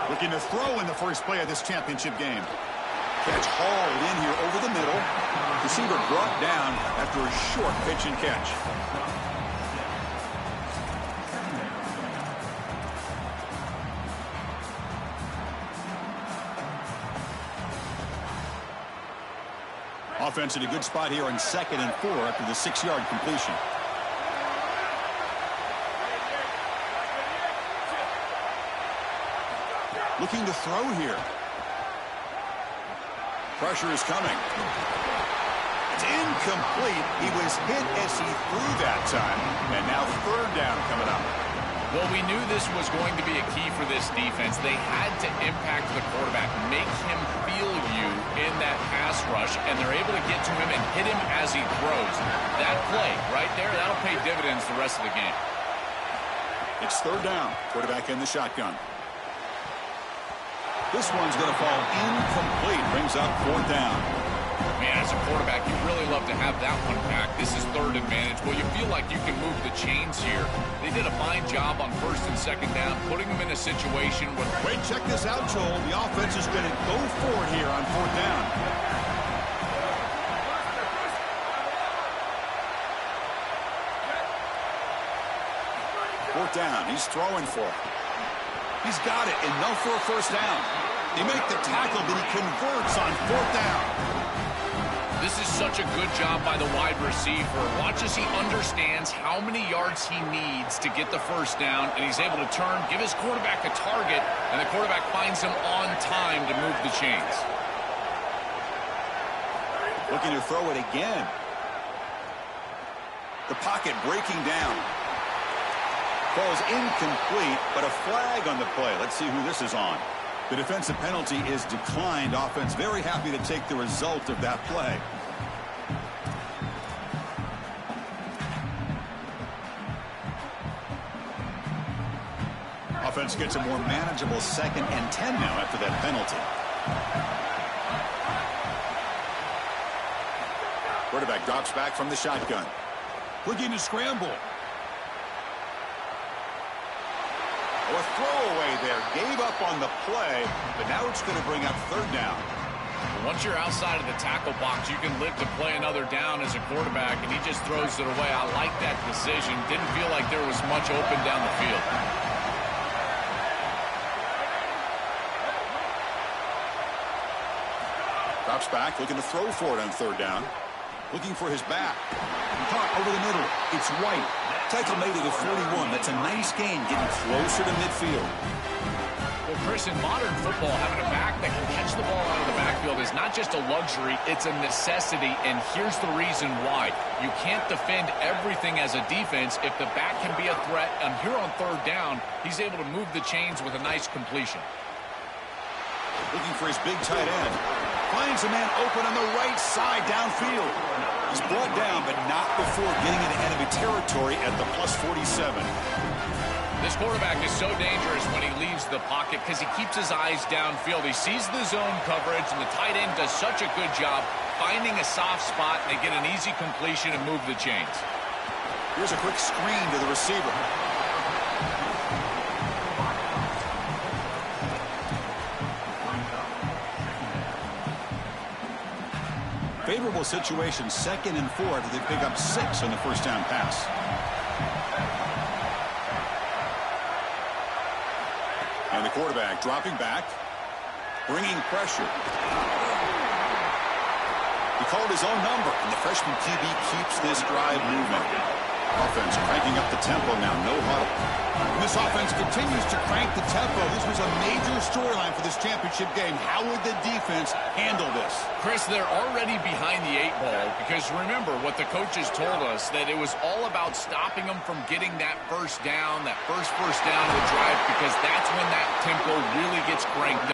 Looking to throw in the first play of this championship game. Catch hauled in here over the middle. Receiver brought down after a short pitch and catch. Offense in a good spot here on 2nd and 4 after the 6-yard completion. Looking to throw here. Pressure is coming. It's incomplete. He was hit as he threw that time. And now 3rd down coming up. Well, we knew this was going to be a key for this defense. They had to impact the quarterback, make him feel you in that pass rush, and they're able to get to him and hit him as he throws. That play right there, that'll pay dividends the rest of the game. It's 3rd down. Quarterback in the shotgun. This one's going to fall incomplete. Brings up 4th down. Man, as a quarterback, you really love to have that one back. This is 3rd advantage. Well, you feel like you can move the chains here. They did a fine job on 1st and 2nd down, putting them in a situation where... Wait, check this out, Joel. The offense is going to go for it here on 4th down. Fourth down. He's throwing for it. He's got it. Enough for a 1st down. They make the tackle, but he converts on 4th down. This is such a good job by the wide receiver. Watch as he understands how many yards he needs to get the 1st down, and he's able to turn, give his quarterback a target, and the quarterback finds him on time to move the chains. Looking to throw it again. The pocket breaking down. Falls incomplete, but a flag on the play. Let's see who this is on. The defensive penalty is declined. Offense very happy to take the result of that play. Offense gets a more manageable 2nd and 10 now after that penalty. Quarterback drops back from the shotgun. Looking to scramble. A throwaway there. Gave up on the play, but now it's going to bring up 3rd down. Once you're outside of the tackle box, you can live to play another down as a quarterback, and he just throws it away. I like that decision. Didn't feel like there was much open down the field. Drops back, looking to throw for it on 3rd down. Looking for his back. Caught over the middle. It's White. Tackle made at the 41. That's a nice gain, getting closer to midfield. Well, Chris, in modern football, having a back that can catch the ball out of the backfield is not just a luxury, it's a necessity, and here's the reason why. You can't defend everything as a defense if the back can be a threat, and here on 3rd down, he's able to move the chains with a nice completion. Looking for his big tight end. Finds a man open on the right side downfield. He's brought down, but not before getting into enemy territory at the +47. This quarterback is so dangerous when he leaves the pocket because he keeps his eyes downfield. He sees the zone coverage, and the tight end does such a good job finding a soft spot, and they get an easy completion and move the chains. Here's a quick screen to the receiver. Favorable situation, 2nd and 4 after they pick up 6 on the 1st down pass. And the quarterback dropping back, bringing pressure. He called his own number, and the freshman QB keeps this drive moving. Offense cranking up the tempo now, no huddle. And this offense continues to crank the tempo. This was a major storyline for this championship game. How would the defense handle this? Chris, they're already behind the 8 ball because remember what the coaches told us, that it was all about stopping them from getting that 1st down, that first down of the drive, because that's when that tempo really gets cranked up.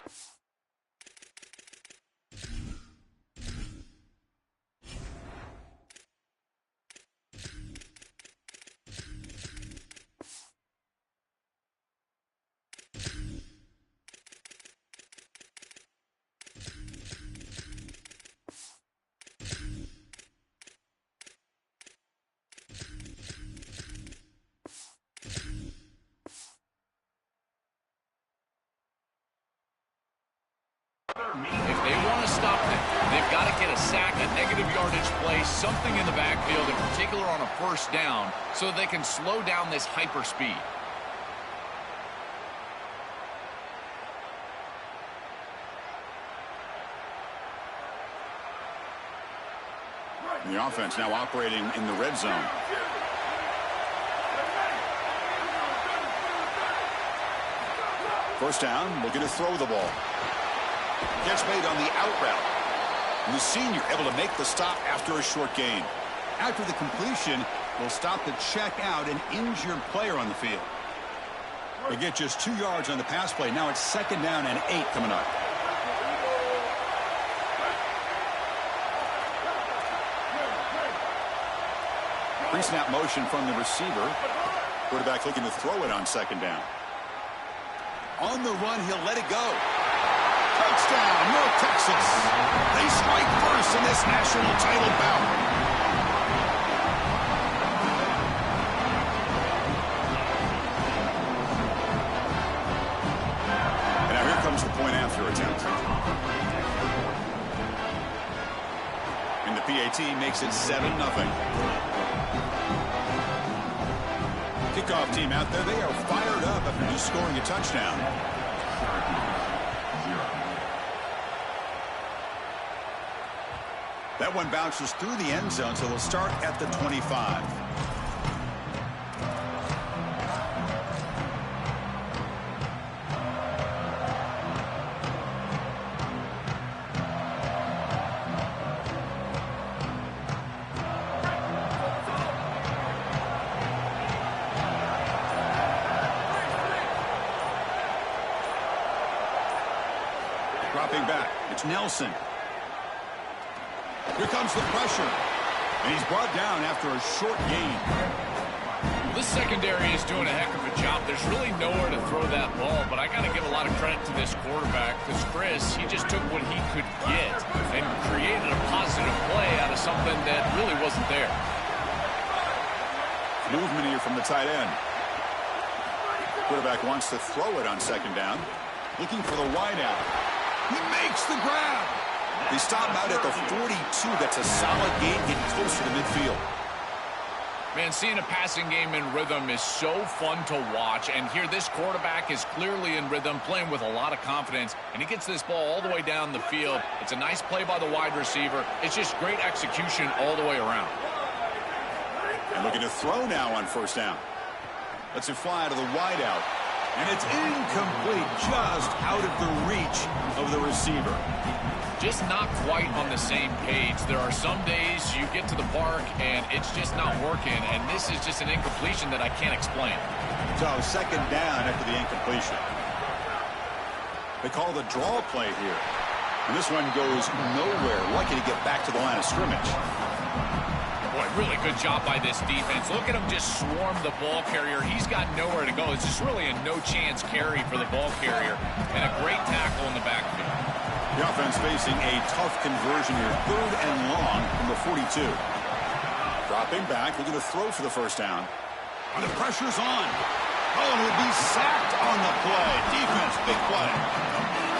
If they want to stop them, they've got to get a sack, a negative yardage play, something in the backfield, in particular on a first down, so that they can slow down this hyper speed. The offense now operating in the red zone. First down, looking to throw the ball. Gets made on the out route. And the senior able to make the stop after a short gain. After the completion, will stop to check out an injured player on the field. They get just 2 yards on the pass play. Now it's 2nd down and 8 coming up. Pre-snap motion from the receiver. Quarterback looking to throw it on 2nd down. On the run, he'll let it go. Touchdown, North Texas. They strike first in this national title bout. And now here comes the point after attempt. And the PAT makes it 7-0. Kickoff team out there, they are fired up after just scoring a touchdown. That one bounces through the end zone, so they'll start at the 25. Dropping back, it's Nelson. Here comes the pressure. And he's brought down after a short gain. Well, this secondary is doing a heck of a job. There's really nowhere to throw that ball, but I got to give a lot of credit to this quarterback because Chris, he just took what he could get and created a positive play out of something that really wasn't there. Movement here from the tight end. Quarterback wants to throw it on 2nd down. Looking for the wideout. He makes the grab. They stop him out at the 42. That's a solid gain, getting closer to midfield. Man, seeing a passing game in rhythm is so fun to watch. And here, this quarterback is clearly in rhythm, playing with a lot of confidence. And he gets this ball all the way down the field. It's a nice play by the wide receiver. It's just great execution all the way around. And looking to throw now on 1st down. Lets it fly to the wideout. And it's incomplete, just out of the reach of the receiver. Just not quite on the same page. There are some days you get to the park and it's just not working, and this is just an incompletion that I can't explain. So 2nd down after the incompletion. They call the draw play here. And this one goes nowhere. Lucky to get back to the line of scrimmage. Boy, really good job by this defense. Look at him just swarm the ball carrier. He's got nowhere to go. It's just really a no-chance carry for the ball carrier, and a great tackle in the backfield. The offense facing a tough conversion here. 3rd and long from the 42. Dropping back, looking to throw for the 1st down. And the pressure's on. Oh, and he'll be sacked on the play. Defense, big play.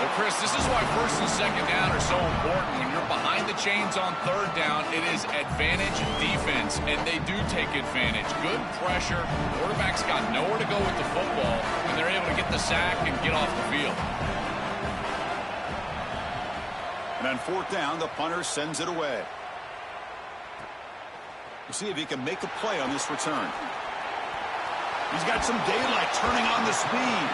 Well, Chris, this is why 1st and 2nd down are so important. When you're behind the chains on 3rd down, it is advantage defense, and they do take advantage. Good pressure. Quarterback's got nowhere to go with the football, and they're able to get the sack and get off the field. And on 4th down, the punter sends it away. We'll see if he can make a play on this return. He's got some daylight turning on the speed.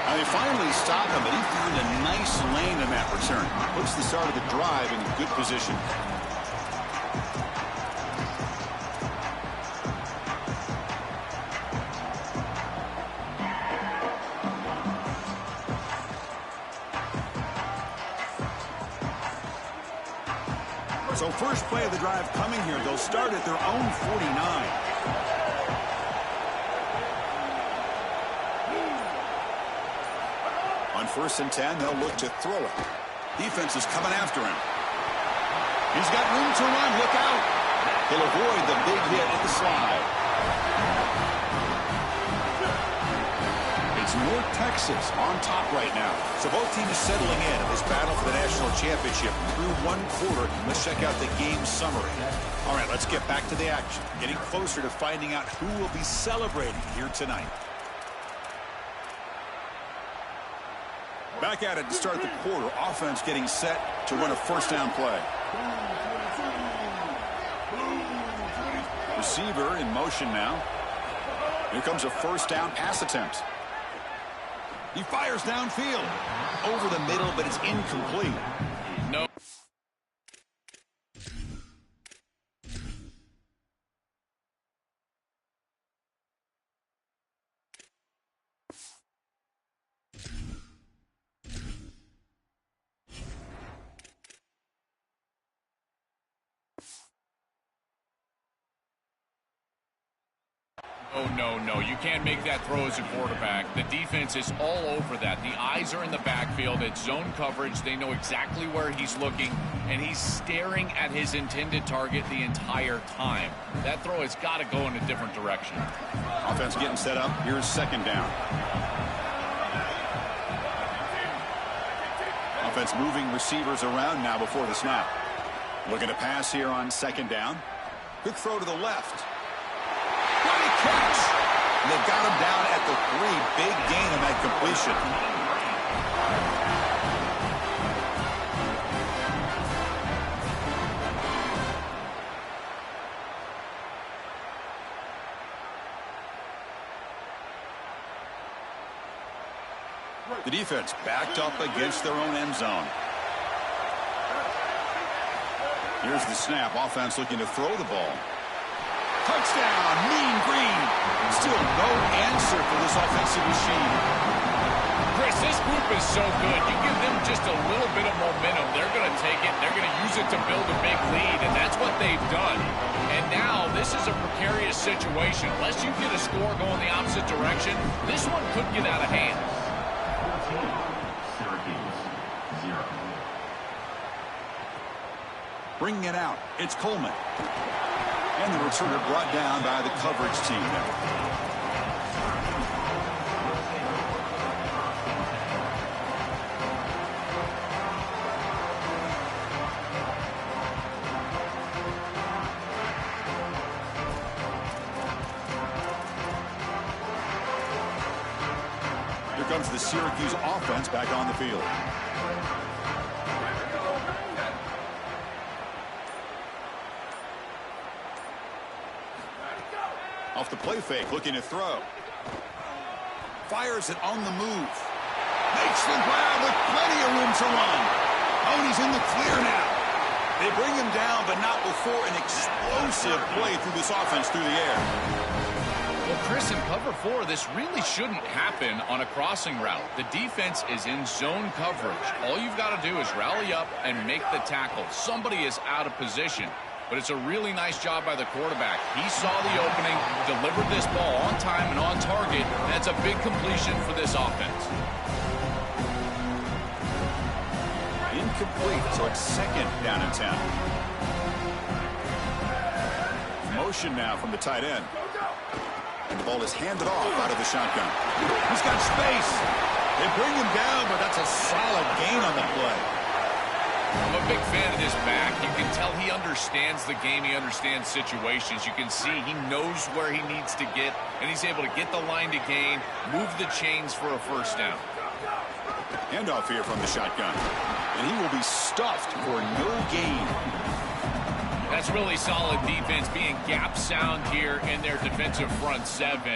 And they finally stop him, but he found a nice lane in that return. Puts the start of the drive in good position. So first play of the drive coming here. They'll start at their own 49. On 1st and 10, they'll look to throw it. Defense is coming after him. He's got room to run. Look out. He'll avoid the big hit at the slide. It's North Texas on top right now. So both teams settling in this battle for the national championship through one quarter. Let's check out the game summary. All right, let's get back to the action. Getting closer to finding out who will be celebrating here tonight. Back at it to start the quarter. Offense getting set to run a first down play. Receiver in motion now. Here comes a first down pass attempt. He fires downfield. Over the middle, but it's incomplete. No. Oh, no. You can't make that throw as a quarterback. The defense is all over that. The eyes are in the backfield. It's zone coverage. They know exactly where he's looking, and he's staring at his intended target the entire time. That throw has got to go in a different direction. Offense getting set up. Here's second down. Offense moving receivers around now before the snap. Looking to pass here on second down. Quick throw to the left. Great catch. And they've got him down at the 3. Big gain on that completion. The defense backed up against their own end zone. Here's the snap. Offense looking to throw the ball. Touchdown, Mean Green. Still no answer for this offensive machine. Chris, this group is so good. You give them just a little bit of momentum, they're going to take it. They're going to use it to build a big lead, and that's what they've done. And now this is a precarious situation. Unless you get a score going the opposite direction, this one could get out of hand. Bringing it out, it's Coleman. And the returner brought down by the coverage team there. Here comes the Syracuse offense back on the field. Off the play fake, looking to throw. Fires it on the move. Makes the grab with plenty of room to run. Oh, and he's in the clear now. They bring him down, but not before an explosive play through this offense through the air. Well, Chris, in cover 4, this really shouldn't happen on a crossing route. The defense is in zone coverage. All you've got to do is rally up and make the tackle. Somebody is out of position. But it's a really nice job by the quarterback. He saw the opening, delivered this ball on time and on target. That's a big completion for this offense. Incomplete, so it's second down and 10. Motion now from the tight end. And the ball is handed off out of the shotgun. He's got space. They bring him down, but that's a solid gain on the play. I'm a big fan of this back. You can tell he understands the game. He understands situations. You can see he knows where he needs to get, and he's able to get the line to gain, move the chains for a first down. Handoff here from the shotgun. And he will be stuffed for no gain. That's really solid defense, being gap sound here in their defensive front 7.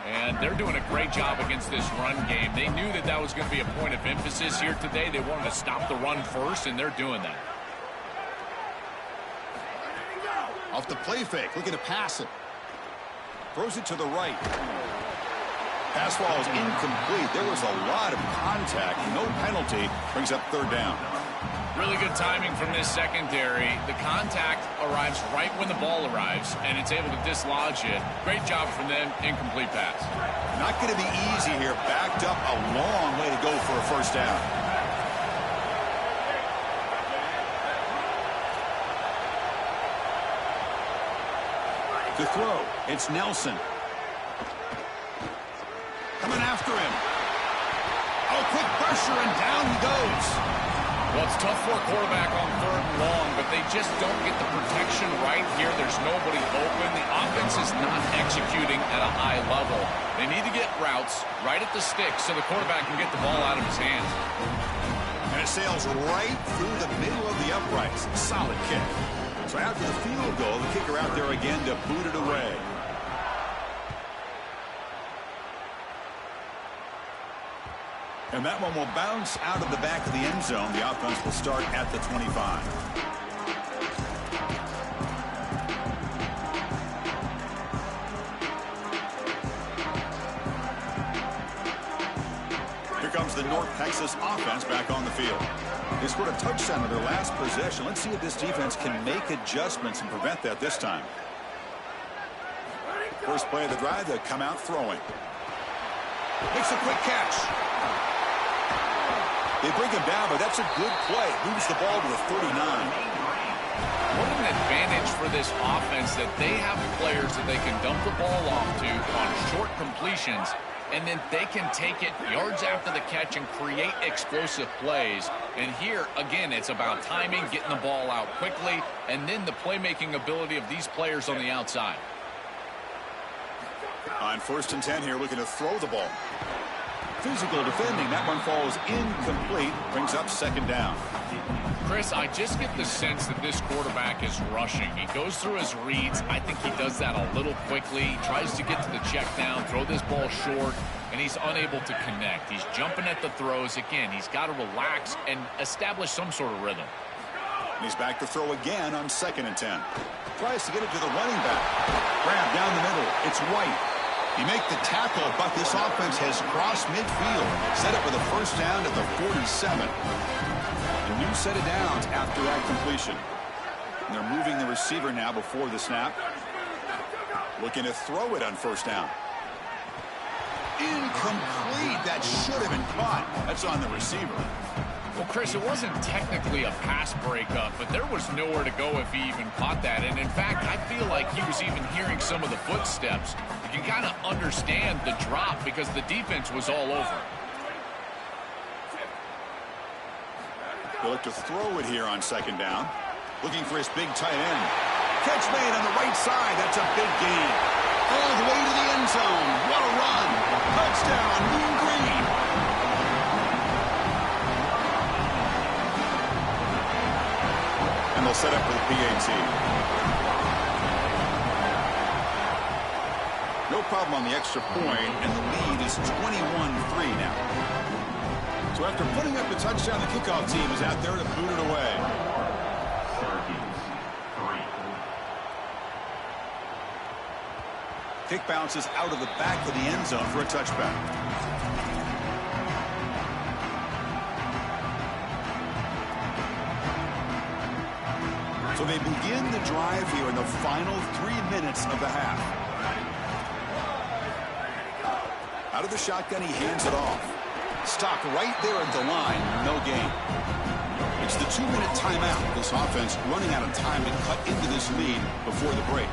And they're doing a great job against this run game. They knew that that was going to be a point of emphasis here today. They wanted to stop the run first, and they're doing that. Off the play fake, looking to pass it. Throws it to the right. Pass ball is incomplete. There was a lot of contact. No penalty. Brings up third down. Really good timing from this secondary. The contact arrives right when the ball arrives, and it's able to dislodge it. Great job from them. Incomplete pass. Not going to be easy here. Backed up a long way to go for a first down. To throw, it's Nelson. Coming after him. pressure, and down he goes. Well, it's tough for a quarterback on 3rd and long, but they just don't get the protection right here. There's nobody open. The offense is not executing at a high level. They need to get routes right at the stick so the quarterback can get the ball out of his hands. And it sails right through the middle of the uprights. Solid kick. So after the field goal, the kicker out there again to boot it away. And that one will bounce out of the back of the end zone. The offense will start at the 25. Here comes the North Texas offense back on the field. They scored a touchdown on their last possession. Let's see if this defense can make adjustments and prevent that this time. First play of the drive, they'll come out throwing. Makes a quick catch. They bring him down, but that's a good play. Moves the ball to the 39. What an advantage for this offense that they have players that they can dump the ball off to on short completions, and then they can take it yards after the catch and create explosive plays. And here, again, it's about timing, getting the ball out quickly, and then the playmaking ability of these players on the outside. On 1st and 10 here, looking to throw the ball. Physical defending. That one falls incomplete. Brings up 2nd down. Chris, I just get the sense that this quarterback is rushing. He goes through his reads. I think he does that a little quickly. He tries to get to the check down, throw this ball short, and he's unable to connect. He's jumping at the throws. Again, he's got to relax and establish some sort of rhythm. And he's back to throw again on 2nd and 10. Tries to get it to the running back. Grab down the middle. It's White. You make the tackle, but this offense has crossed midfield. Set up with a 1st down at the 47. A new set of downs after that completion. And they're moving the receiver now before the snap. Looking to throw it on 1st down. Incomplete. That should have been caught. That's on the receiver. Well, Chris, it wasn't technically a pass breakup, but there was nowhere to go if he even caught that. And, in fact, I feel like he was even hearing some of the footsteps. You can kind of understand the drop because the defense was all over. He'll look to throw it here on 2nd down. Looking for his big tight end. Catch made on the right side. That's a big gain. All the way to the end zone. What a run. Touchdown, Mean Green. And they'll set up for the PAT. No problem on the extra point, and the lead is 21-3 now. So after putting up the touchdown, the kickoff team is out there to boot it away. Kick bounces out of the back of the end zone for a touchback. So they begin the drive here in the final 3 minutes of the half. Out of the shotgun, he hands it off. Stopped right there at the line, no gain. It's the 2-minute timeout. This offense running out of time to cut into this lead before the break.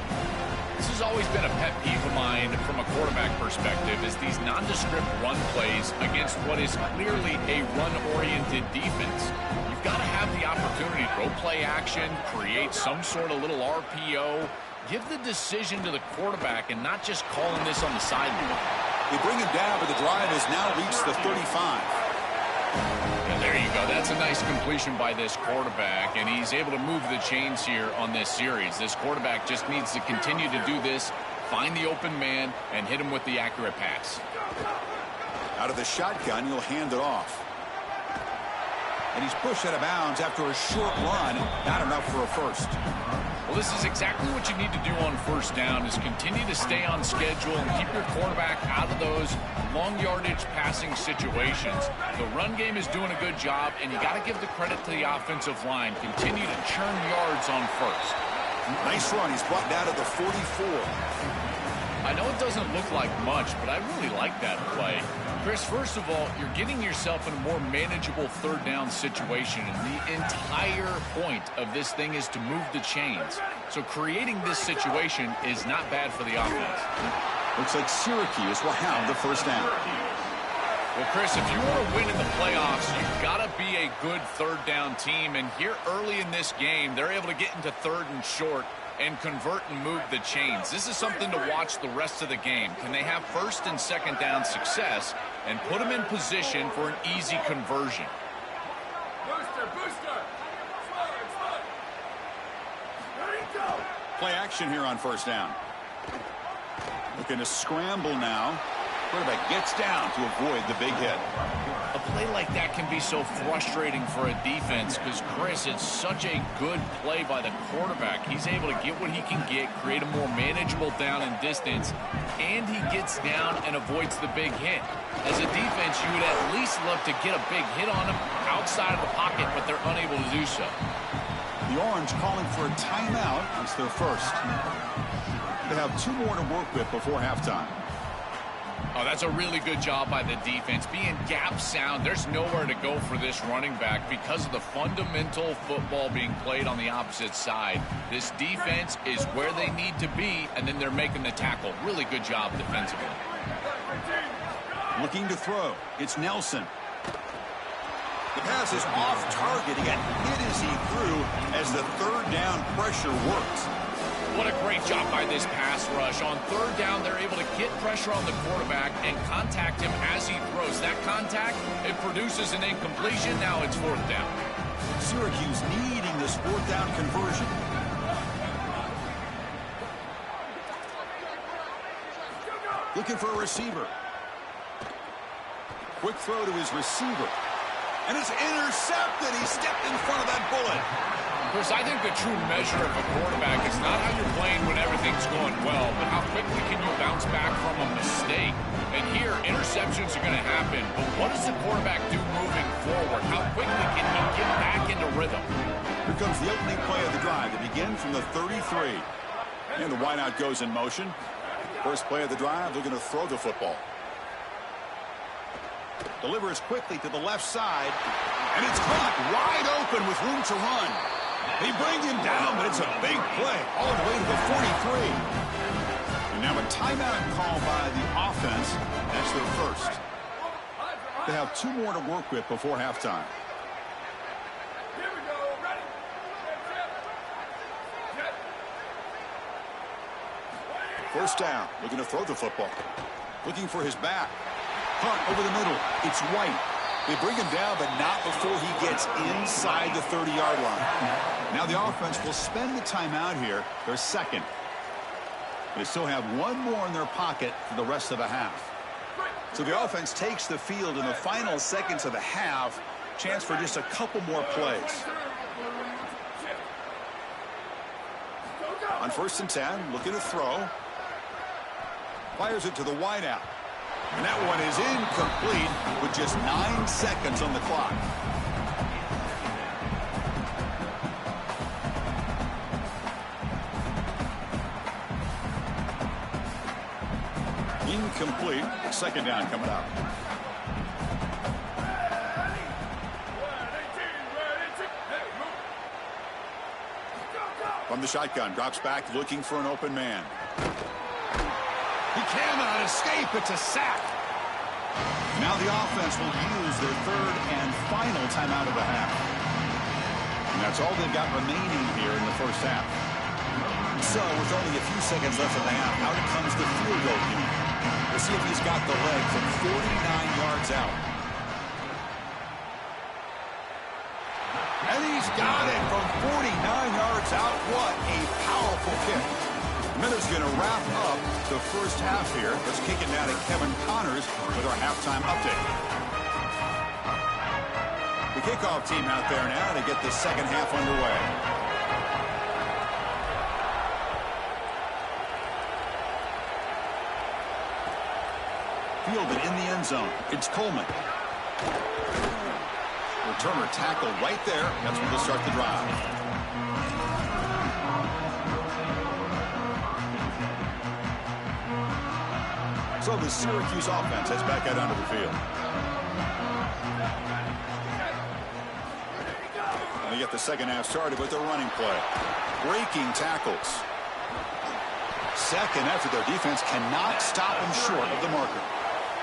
This has always been a pet peeve of mine from a quarterback perspective is these nondescript run plays against what is clearly a run-oriented defense. You've got to have the opportunity to go play action, create some sort of little RPO, give the decision to the quarterback and not just calling this on the sideline. They bring him down, but the drive has now reached the 35. And there you go. That's a nice completion by this quarterback, and he's able to move the chains here on this series. This quarterback just needs to continue to do this, find the open man, and hit him with the accurate pass. Out of the shotgun, he'll hand it off. And he's pushed out of bounds after a short run. Not enough for a first. Well, this is exactly what you need to do on 1st down is continue to stay on schedule and keep your quarterback out of those long yardage passing situations. The run game is doing a good job, and you got to give the credit to the offensive line. Continue to churn yards on 1st. Nice run. He's brought down to the 44. I know it doesn't look like much, but I really like that play. Chris, first of all, you're getting yourself in a more manageable 3rd down situation, and the entire point of this thing is to move the chains. So creating this situation is not bad for the offense. Looks like Syracuse will have the 1st down. Well, Chris, if you want to win in the playoffs, you've got to be a good third down team. And here early in this game, they're able to get into third and short and convert and move the chains. This is something to watch the rest of the game. Can they have first and second down success and put them in position for an easy conversion? Play action here on first down. Looking to scramble now. Quarterback gets down to avoid the big hit. A play like that can be so frustrating for a defense because, Chris, it's such a good play by the quarterback. He's able to get what he can get, create a more manageable down and distance, and he gets down and avoids the big hit. As a defense, you would at least love to get a big hit on him outside of the pocket, but they're unable to do so. The Orange calling for a timeout. It's their first. They have 2 more to work with before halftime. Oh, that's a really good job by the defense. Being gap sound, there's nowhere to go for this running back because of the fundamental football being played on the opposite side. This defense is where they need to be, and then they're making the tackle. Really good job defensively. Looking to throw. It's Nelson. The pass is off target. He got hit as he threw as the third down pressure works. What a great job by this pass rush. On third down, they're able to get pressure on the quarterback and contact him as he throws. That contact, it produces an incompletion. Now it's fourth down. Syracuse needing this fourth down conversion. Looking for a receiver. Quick throw to his receiver. And it's intercepted. He stepped in front of that bullet. Chris, I think the true measure of a quarterback is not how you're playing when everything's going well, but how quickly can you bounce back from a mistake. And here, interceptions are going to happen, but what does the quarterback do moving forward? How quickly can he get back into rhythm? Here comes the opening play of the drive. They begin from the 33. And the wideout goes in motion. First play of the drive, they're going to throw the football. Delivers quickly to the left side, and it's caught wide open with room to run. They bring him down, but it's a big play all the way to the 43. And now a timeout call by the offense. That's their first. They have 2 more to work with before halftime. First down, looking to throw the football. Looking for his back. Hunt over the middle. It's White. They bring him down, but not before he gets inside the 30-yard line. Now the offense will spend the timeout here, their second. They still have 1 more in their pocket for the rest of the half. So the offense takes the field in the final seconds of the half. Chance for just a couple more plays. On first and 10, looking to throw. Fires it to the wideout. And that one is incomplete with just 9 seconds on the clock. Incomplete. Second down coming up. From the shotgun, drops back looking for an open man. He cannot escape. It's a sack. Now the offense will use their third and final timeout of the half. And that's all they've got remaining here in the first half. So with only a few seconds left in the half, out comes the field goal team. We'll see if he's got the leg from 49 yards out. And he's got it from 49 yards out. What a powerful kick. Miller's going to wrap up the first half here. Let's kick it now to Kevin Connors with our halftime update. The kickoff team out there now to get the second half underway. Fielded in the end zone. It's Coleman. Returner tackle right there. That's where they'll start the drive. So the Syracuse offense heads back out onto the field. And they get the second half started with their running play. Breaking tackles. Second after their defense cannot stop them short of the marker.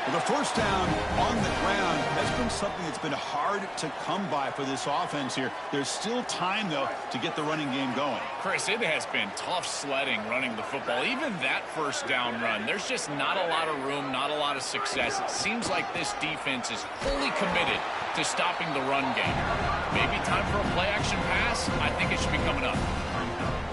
Well, the first down on the ground has been something that's been hard to come by for this offense here. There's still time, though, to get the running game going. Chris, it has been tough sledding running the football. Even that first down run, there's just not a lot of room, not a lot of success. It seems like this defense is fully committed to stopping the run game. Maybe time for a play-action pass? I think it should be coming up.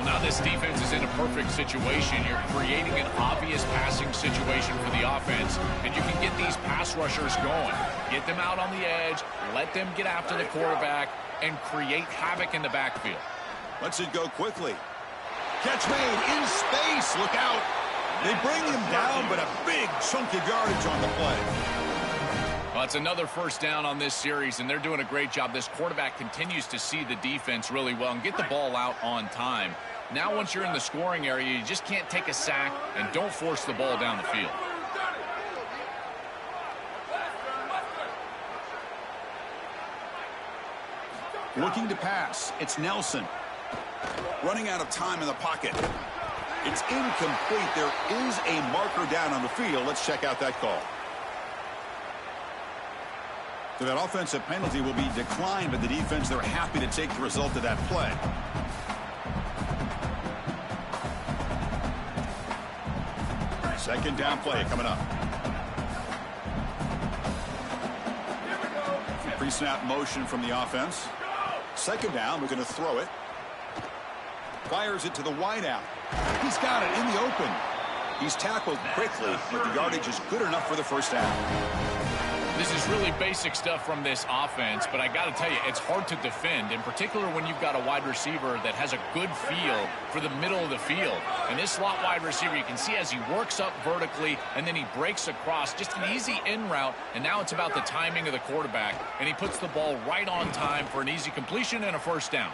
Now this defense is in a perfect situation. You're creating an obvious passing situation for the offense, and you can get these pass rushers going. Get them out on the edge, let them get after the quarterback, and create havoc in the backfield. Lets it go quickly. Catch made in space. Look out. They bring him down, but a big chunk of yardage on the play. Well, it's another first down on this series, and they're doing a great job. This quarterback continues to see the defense really well and get the ball out on time. Now, once you're in the scoring area, you just can't take a sack and don't force the ball down the field. Looking to pass. It's Nelson. Running out of time in the pocket. It's incomplete. There is a marker down on the field. Let's check out that call. So that offensive penalty will be declined by the defense. They're happy to take the result of that play. Second down play coming up. Pre-snap motion from the offense. Second down, we're going to throw it. Fires it to the wideout. He's got it in the open. He's tackled quickly, but the yardage is good enough for the first down. This is really basic stuff from this offense, but I got to tell you, it's hard to defend, in particular when you've got a wide receiver that has a good feel for the middle of the field. And this slot wide receiver, you can see as he works up vertically, and then he breaks across, just an easy in route, and now it's about the timing of the quarterback, and he puts the ball right on time for an easy completion and a first down.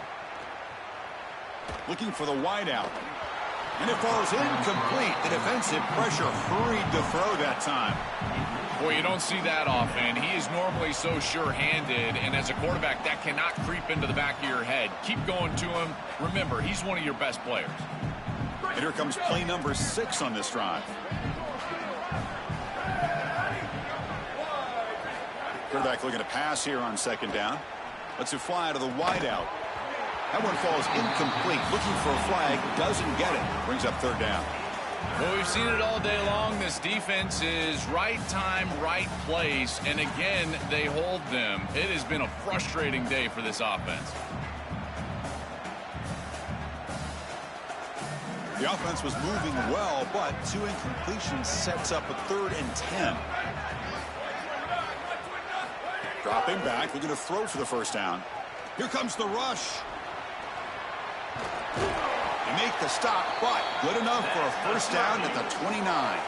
Looking for the wideout. And it falls incomplete. The defensive pressure hurried to throw that time. Boy, you don't see that often. He is normally so sure-handed, and as a quarterback, that cannot creep into the back of your head. Keep going to him. Remember, he's one of your best players. And here comes play number 6 on this drive. Quarterback looking to pass here on second down. Lets it fly to the wideout. That one falls incomplete. Looking for a flag. Doesn't get it. Brings up third down. Well, we've seen it all day long. This defense is right time, right place. And again, they hold them. It has been a frustrating day for this offense. The offense was moving well, but 2 incompletions sets up a 3rd and 10. Dropping back, looking to throw for the first down. Here comes the rush. They make the stop, but good enough for a first down at the 29.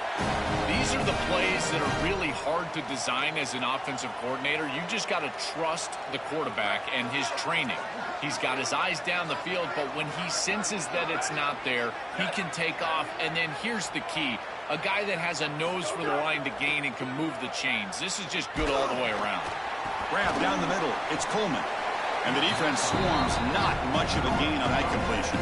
These are the plays that are really hard to design as an offensive coordinator. You just got to trust the quarterback and his training. He's got his eyes down the field, but when he senses that it's not there, he can take off. And then here's the key. A guy that has a nose for the line to gain and can move the chains. This is just good all the way around. Grab down the middle. It's Coleman. And the defense swarms. Not much of a gain on that completion.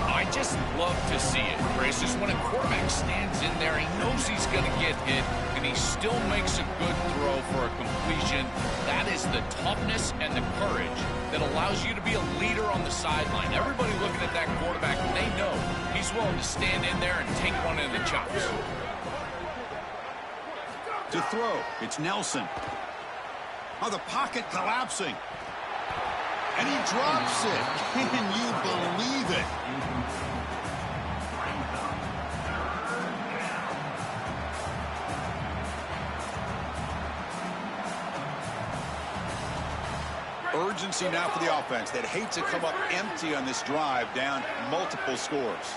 I just love to see it, Chris. Just when a quarterback stands in there, he knows he's going to get hit, and he still makes a good throw for a completion. That is the toughness and the courage that allows you to be a leader on the sideline. Everybody looking at that quarterback, they know he's willing to stand in there and take one in the chops. To throw, it's Nelson. Oh, the pocket collapsing. And he drops it. Can you believe it? Urgency now for the offense. They'd hate to come up empty on this drive, down multiple scores.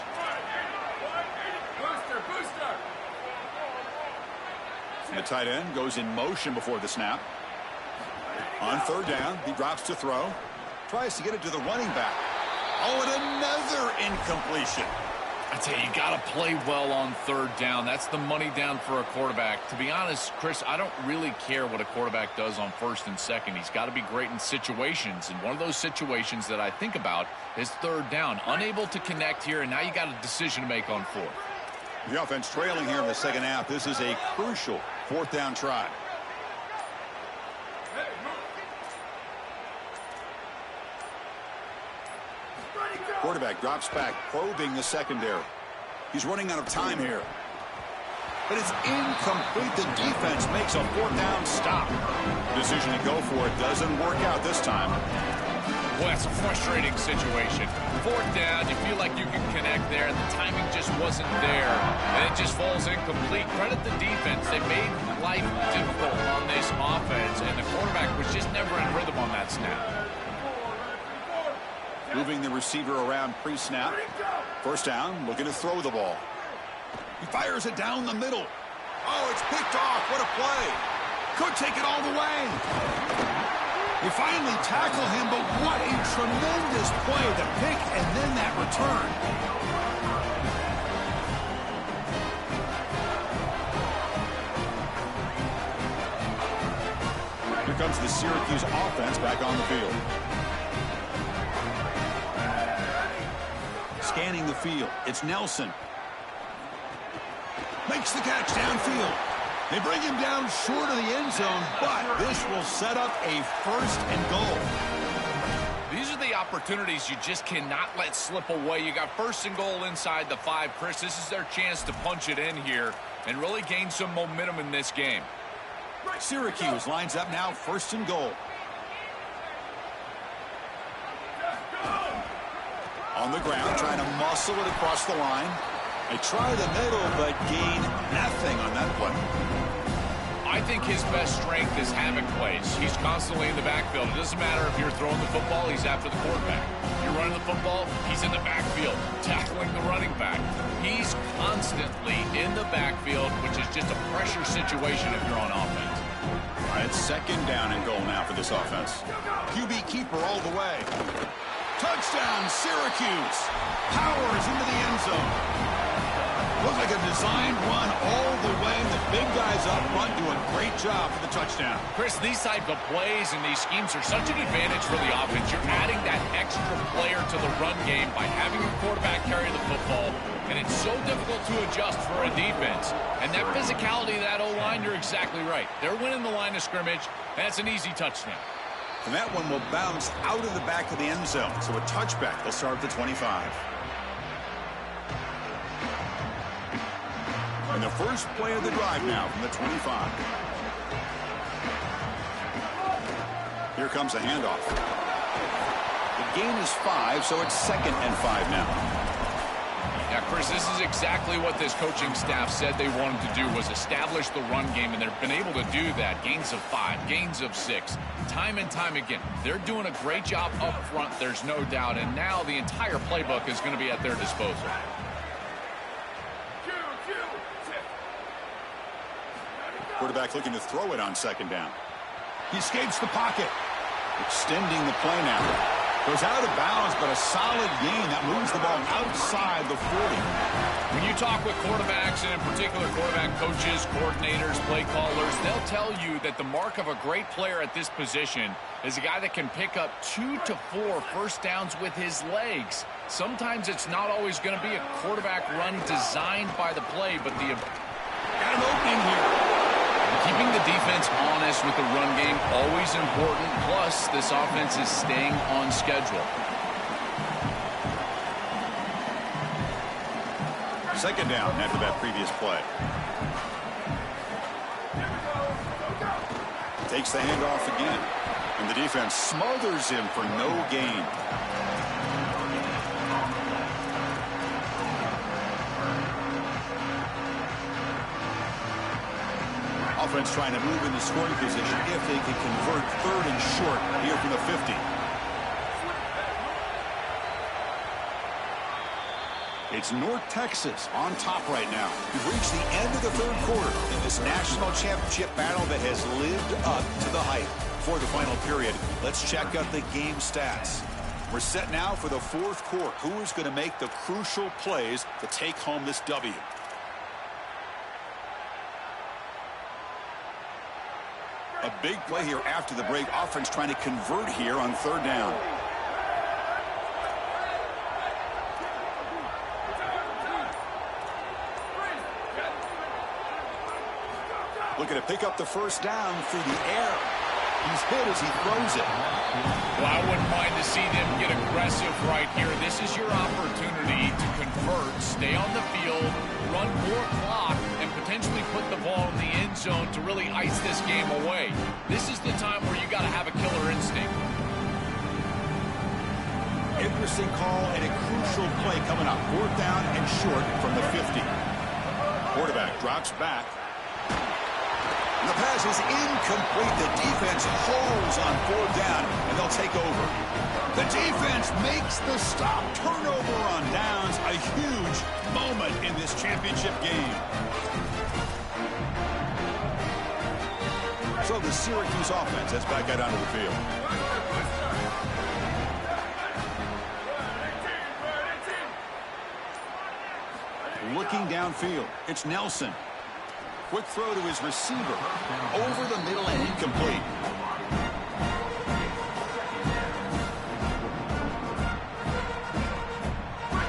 And the tight end goes in motion before the snap. On third down, he drops to throw. Tries to get it to the running back. Oh, and another incompletion. I tell you, you got to play well on third down. That's the money down for a quarterback. To be honest, Chris, I don't really care what a quarterback does on first and second. He's got to be great in situations. And one of those situations that I think about is third down. Unable to connect here, and now you got a decision to make on fourth. The offense trailing here in the second half. This is a crucial fourth down try. Quarterback drops back, probing the secondary. He's running out of time here. But it's incomplete. The defense makes a fourth down stop. Decision to go for it doesn't work out this time. Boy, that's a frustrating situation. Fourth down, you feel like you can connect there, and the timing just wasn't there. And it just falls incomplete. Credit the defense. They made life difficult on this offense, and the quarterback was just never in rhythm on that snap. Moving the receiver around pre-snap. First down, looking to throw the ball. He fires it down the middle. Oh, it's picked off. What a play. Could take it all the way. They finally tackle him, but what a tremendous play. The pick and then that return. Here comes the Syracuse offense back on the field. Scanning the field. It's Nelson. Makes the catch downfield. They bring him down short of the end zone, but this will set up a first and goal. These are the opportunities you just cannot let slip away. You got first and goal inside the 5. Chris, this is their chance to punch it in here and really gain some momentum in this game. Syracuse lines up now, first and goal. On the ground, trying to muscle it across the line. They try the middle, but gain nothing on that play. I think his best strength is havoc plays. He's constantly in the backfield. It doesn't matter if you're throwing the football, he's after the quarterback. You're running the football, he's in the backfield, tackling the running back. He's constantly in the backfield, which is just a pressure situation if you're on offense. All right, second down and goal now for this offense. QB keeper all the way. Touchdown, Syracuse. Powers into the end zone. Looks like a designed run all the way. The big guys up front do a great job for the touchdown. Chris, these type of plays and these schemes are such an advantage for the offense. You're adding that extra player to the run game by having your quarterback carry the football, and it's so difficult to adjust for a defense. And that physicality of that O-line, you're exactly right. They're winning the line of scrimmage, and it's an easy touchdown. And that one will bounce out of the back of the end zone. So a touchback. They'll start at the 25. And the first play of the drive now from the 25. Here comes a handoff. The gain is 5, so it's 2nd and 5 now. Yeah, Chris, this is exactly what this coaching staff said they wanted to do, was establish the run game, and they've been able to do that. Gains of 5, gains of 6, time and time again. They're doing a great job up front, there's no doubt, and now the entire playbook is going to be at their disposal. Quarterback looking to throw it on second down. He escapes the pocket. Extending the play now. Goes out of bounds, but a solid gain that moves the ball outside the 40. When you talk with quarterbacks, and in particular quarterback coaches, coordinators, play callers, they'll tell you that the mark of a great player at this position is a guy that can pick up 2 to 4 first downs with his legs. Sometimes it's not always going to be a quarterback run designed by the play, but the... Got an opening here. Keeping the defense honest with the run game, always important. Plus, this offense is staying on schedule. Second down after that previous play. Takes the handoff again. And the defense smothers him for no gain. Offense trying to move into scoring position if they can convert 3rd and short here from the 50. It's North Texas on top right now. We've reached the end of the 3rd quarter in this national championship battle that has lived up to the hype. For the final period, let's check out the game stats. We're set now for the 4th quarter. Who is going to make the crucial plays to take home this W? A big play here after the break. Offense trying to convert here on 3rd down. looking to pick up the first down through the air. He's hit as he throws it. Well, I wouldn't mind to see them get aggressive right here. This is your opportunity to convert, stay on the field, run more clock, and potentially put the ball in the end zone to really ice this game away. This is the time where you got to have a killer instinct. Interesting call and a crucial play coming up. 4th down and short from the 50. Quarterback drops back. The pass is incomplete. The defense holds on 4th down, and they'll take over. The defense makes the stop. Turnover on downs. A huge moment in this championship game. So the Syracuse offense heads back out onto the field. Looking downfield, it's Nelson. Quick throw to his receiver. Over the middle and incomplete.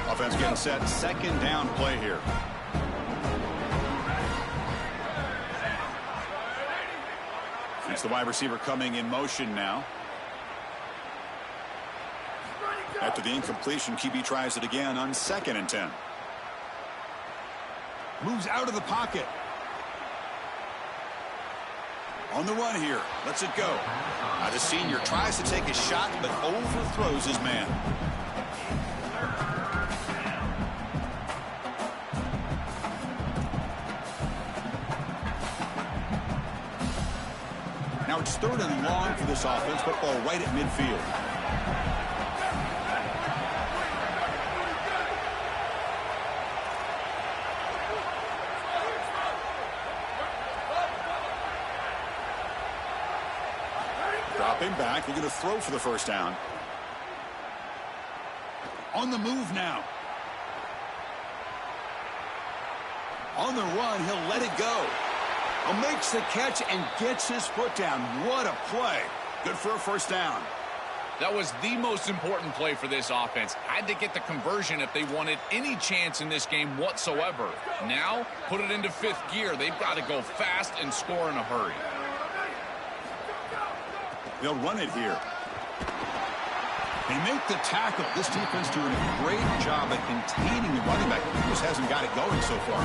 Offense getting set. 2nd down play here. It's the wide receiver coming in motion now. After the incompletion, QB tries it again on 2nd and 10. Moves out of the pocket. On the run here. Lets it go. Now the senior tries to take a shot, but overthrows his man. Now it's 3rd and long for this offense. Football right at midfield. Dropping back, looking to throw for the first down. On the move now. On the run, he'll let it go. Makes the catch and gets his foot down. What a play. Good for a first down. That was the most important play for this offense. Had to get the conversion if they wanted any chance in this game whatsoever. Now, put it into 5th gear. They've got to go fast and score in a hurry. They'll run it here. They make the tackle. This defense doing a great job at containing the running back. He just hasn't got it going so far.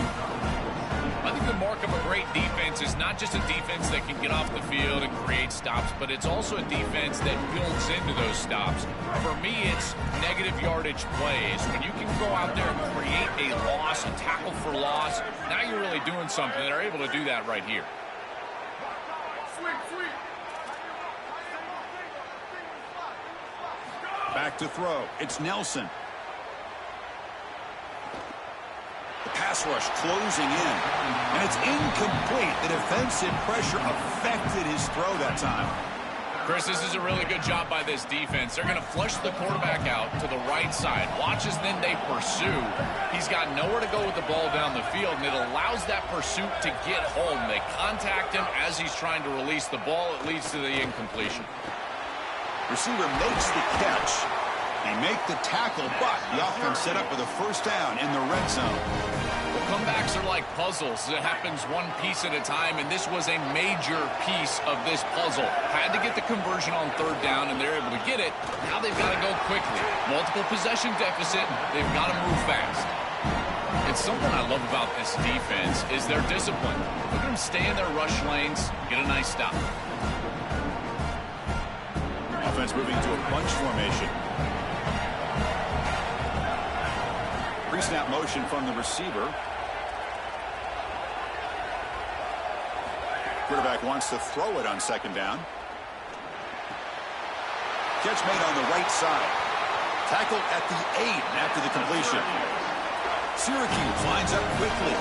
I think the mark of a great defense is not just a defense that can get off the field and create stops, but it's also a defense that builds into those stops. For me, it's negative yardage plays. When you can go out there and create a loss, a tackle for loss, now you're really doing something. They're able to do that right here. Back to throw. It's Nelson. The pass rush closing in. And it's incomplete. The defensive pressure affected his throw that time. Chris, this is a really good job by this defense. They're going to flush the quarterback out to the right side. Watch as then they pursue. He's got nowhere to go with the ball down the field, and it allows that pursuit to get home. They contact him as he's trying to release the ball. It leads to the incompletion. Receiver makes the catch. They make the tackle, but the offense set up with a first down in the red zone. Well, comebacks are like puzzles. It happens one piece at a time, and this was a major piece of this puzzle. Had to get the conversion on 3rd down, and they're able to get it. Now they've got to go quickly. Multiple possession deficit. They've got to move fast. It's something I love about this defense is their discipline. Look at them stay in their rush lanes, get a nice stop. Offense moving to a bunch formation. Pre-snap motion from the receiver. Quarterback wants to throw it on 2nd down. Catch made on the right side. Tackled at the 8 after the completion. Syracuse lines up quickly.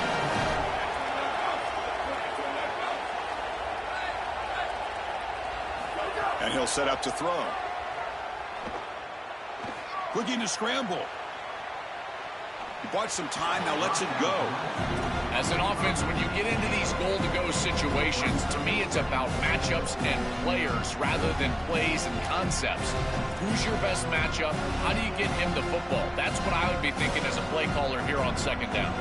And he'll set up to throw. Looking to scramble. He bought some time, now lets it go. As an offense, when you get into these goal-to-go situations, to me it's about matchups and players rather than plays and concepts. Who's your best matchup? How do you get him the football? That's what I would be thinking as a play caller here on 2nd down.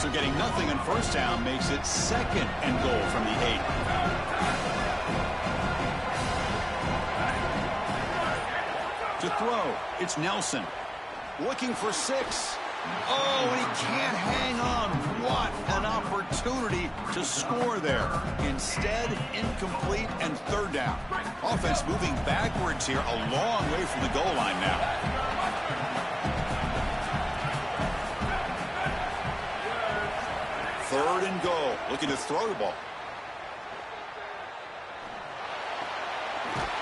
So getting nothing on first down makes it 2nd and goal from the 8. To throw, it's Nelson. Looking for 6. Oh, and he can't hang on. What an opportunity to score there. Instead, incomplete and 3rd down. Offense moving backwards here, a long way from the goal line now. Third and goal. Looking to throw the ball.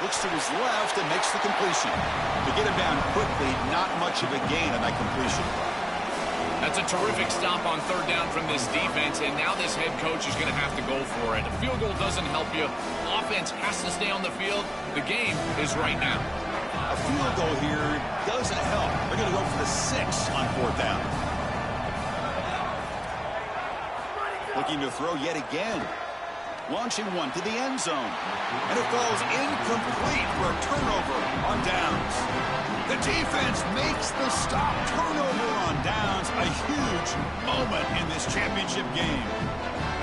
Looks to his left and makes the completion. To get him down quickly, not much of a gain on that completion. That's a terrific stop on 3rd down from this defense, and now this head coach is going to have to go for it. A field goal doesn't help you. Offense has to stay on the field. The game is right now. A field goal here doesn't help. They're going to go for the 6 on 4th down. Looking to throw yet again. Launching one to the end zone. And it falls incomplete for a turnover on downs. The defense makes the stop. Turnover on downs. A huge moment in this championship game.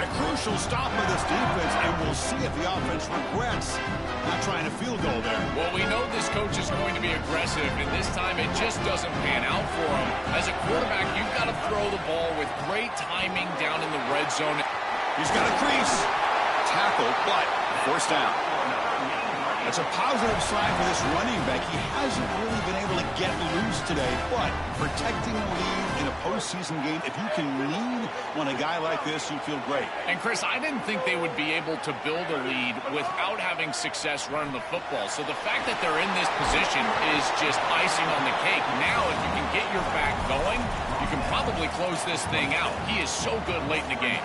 A crucial stop by this defense, and we'll see if the offense regrets not trying a field goal there. Well, we know this coach is going to be aggressive, and this time it just doesn't pan out for him. As a quarterback, you've got to throw the ball with great timing down in the red zone. He's got a crease. Tackle, but 1st down. That's a positive sign for this running back. He hasn't really been able to get loose today, but protecting the lead in a postseason game, if you can lean on a guy like this, you feel great. And, Chris, I didn't think they would be able to build a lead without having success running the football. So the fact that they're in this position is just icing on the cake. Now, if you can get your back going, you can probably close this thing out. He is so good late in the game.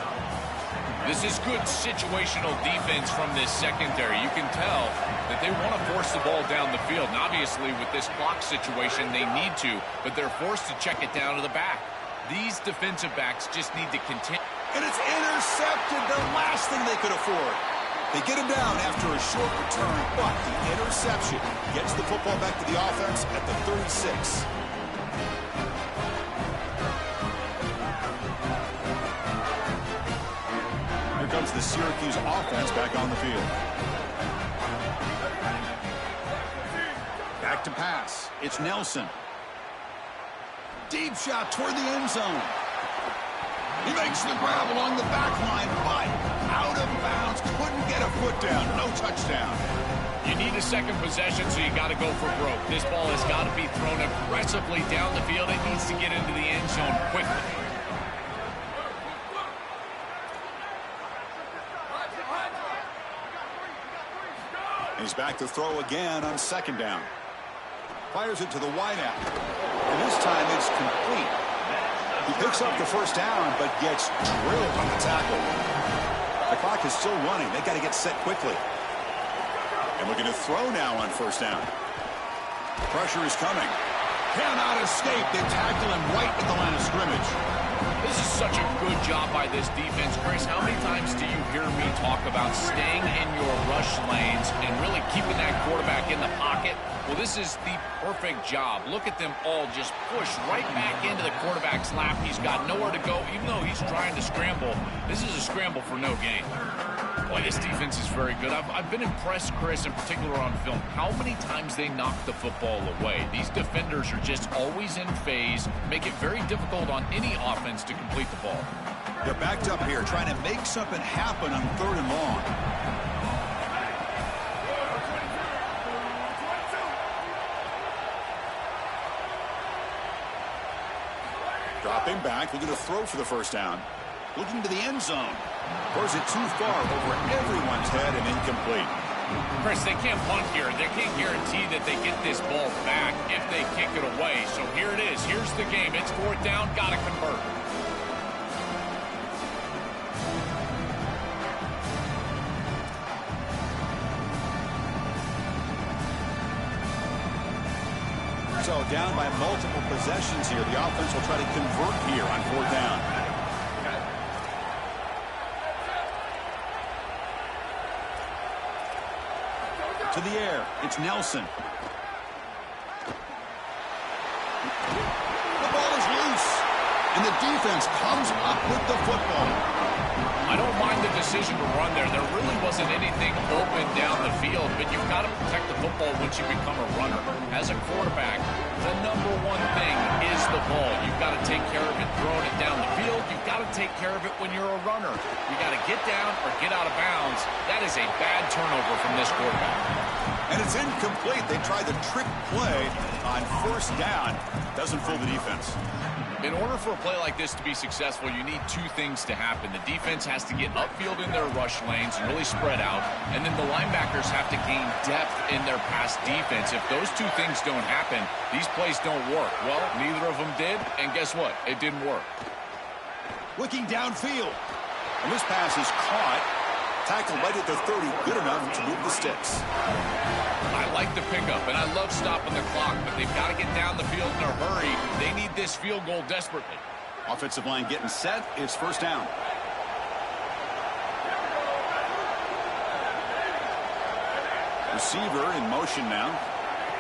This is good situational defense from this secondary. You can tell that they want to force the ball down the field. And obviously, with this clock situation, they need to, but they're forced to check it down to the back. These defensive backs just need to continue. And it's intercepted, the last thing they could afford. They get him down after a short return, but the interception gets the football back to the offense at the 36. Comes the Syracuse offense back on the field. Back to pass. It's Nelson. Deep shot toward the end zone. He makes the grab along the back line, but out of bounds. Couldn't get a foot down. No touchdown. You need a second possession, so you got to go for broke. This ball has got to be thrown aggressively down the field. It needs to get into the end zone quickly. He's back to throw again on 2nd down. Fires it to the wideout. And this time it's complete. He picks up the 1st down, but gets drilled on the tackle. The clock is still running. They got to get set quickly. And looking to throw now on 1st down. Pressure is coming. Cannot escape. They tackle him right at the line of scrimmage. This is such a good job by this defense. Chris, how many times do you hear me talk about staying in your rush lanes and really keeping that quarterback in the pocket? Well, this is the perfect job. Look at them all just push right back into the quarterback's lap. He's got nowhere to go, even though he's trying to scramble. This is a scramble for no gain. Boy, this defense is very good. I've been impressed, Chris, in particular on film, how many times they knock the football away. These defenders are just always in phase, make it very difficult on any offense to complete the ball. They're backed up here, trying to make something happen on 3rd and long. Dropping back, looking to throw for the 1st down. Looking to the end zone. Throws it too far over everyone's head and incomplete. Chris, they can't punt here. They can't guarantee that they get this ball back if they kick it away. So here it is. Here's the game. It's 4th down. Got to convert. So down by multiple possessions here. The offense will try to convert here on 4th down. To the air, it's Nelson. The ball is loose. And the defense comes up with the football. I don't mind the decision to run there. There really wasn't anything open down the field, but you've got to protect the football once you become a runner. As a quarterback, the number one thing is the ball. You've got to take care of it throwing it down the field. You've got to take care of it when you're a runner. You got to get down or get out of bounds. That is a bad turnover from this quarterback. And it's incomplete. They tried the trick play on first down. Doesn't fool the defense. In order for a play like this to be successful, you need two things to happen. The defense has to get upfield in their rush lanes and really spread out, and then the linebackers have to gain depth in their pass defense. If those two things don't happen, these plays don't work. Well, neither of them did, and guess what? It didn't work. Looking downfield. And this pass is caught. Tackle right at the 30, good enough to move the sticks. I like the pickup, and I love stopping the clock, but they've got to get down the field in a hurry. They need this field goal desperately. Offensive line getting set. It's first down. Receiver in motion now.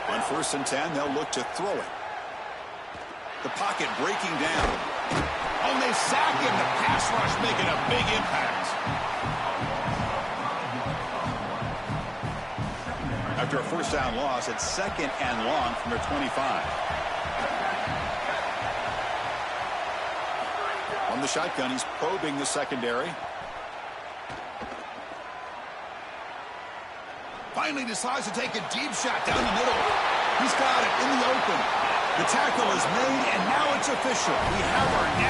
On 1st and 10, they'll look to throw it. The pocket breaking down. Oh, they sack him. The pass rush making a big impact. After a first down loss, it's 2nd and long from their 25. On the shotgun, he's probing the secondary. Finally decides to take a deep shot down the middle. He's got it in the open. The tackle is made, and now it's official. We have our national